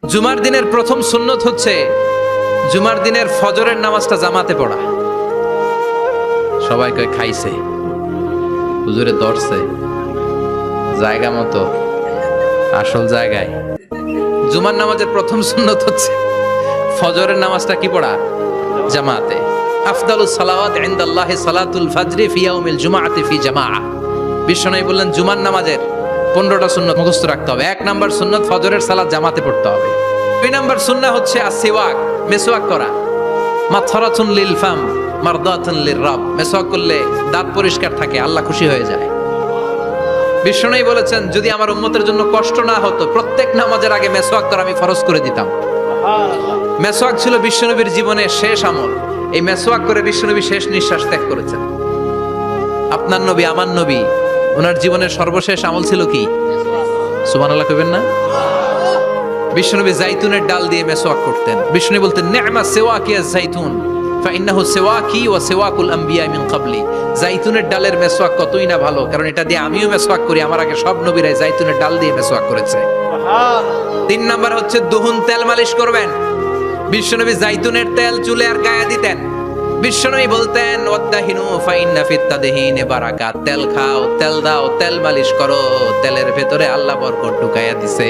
জুমার দিনের প্রথম সুন্নত হচ্ছে জুমার দিনের ফজরের নামাজটা জামাতে পড়া। সবাই কয় খাইছে, হুজুরে ধরছে জায়গা মতো, আসল জায়গায়। জুমার নামাজের প্রথম সুন্নত হচ্ছে ফজরের নামাজটা কি পড়া? জামাতে। আফদালুস সালাওয়াত ইনদাল্লাহি সালাতুল ফাজরি ফি ইয়াউমিল জুমআতি ফি জামাআ। বিশ্বনবী বললেন জুমার নামাজের 15টা সুন্নত মুখস্থ রাখতে হবে। 1 নাম্বার সুন্নত ফজরের সালাত জামাতে পড়তে হবে। 2 নাম্বার সুন্নাহ হচ্ছে আসওয়াক, মেসওয়াক করা। মাতহারাতুন লিল ফাম মারদাতুন লির রাব। মেসওয়াক করলে দাঁত পরিষ্কার থাকে, আল্লাহ খুশি হয়ে যায়। বিশ্বনবী বলেছেন যদি আমার উম্মতের জন্য কষ্ট না হতো প্রত্যেক নামাজের আগে মেসওয়াক করা আমি ফরজ করে দিতাম। মেসওয়াক ছিল বিশ্বনবীর জীবনের শেষ আমল। এই মেসওয়াক করে বিশ্বনবী শেষ নিঃশ্বাস ত্যাগ করেছেন। আপনার নবী, আমার নবী, ওনার জীবনের সর্বশেষ আমল ছিল কি? সুবহানাল্লাহ কইবেন না? বিশ্বনবী জাইতুনের ডাল দিয়ে মেসওয়াক করতেন। বিশ্বনবী বলতেন নি'মা সিওয়াকিয়া জাইতুন ফাইন্নাহু সিওয়াকি ওয়া সিওয়াকুল আমবিয়া মিন ক্বাবলি। জাইতুনের ডালের মেসওয়াক কতই না ভালো, কারণ এটা দিয়ে আমিও মেসওয়াক করি, আমার আগে সব নবীরাই জাইতুনের ডাল দিয়ে মেসওয়াক করেছে। 3 নাম্বার হচ্ছে দুহুন, তেল মালিশ করবেন। বিশ্বনবী জাইতুনের তেল চুলে আর গায়ে দিতেন। বিশ্বনবী বলতেন ওয়াদাহিনু ফাইন্না ফিত তাদহিনে বারাকাত। তেল খাও, তেল দাও, তেল মালিশ করো, তেলের ভেতরে আল্লাহ বরকত ঢুকাইয়া দিছে।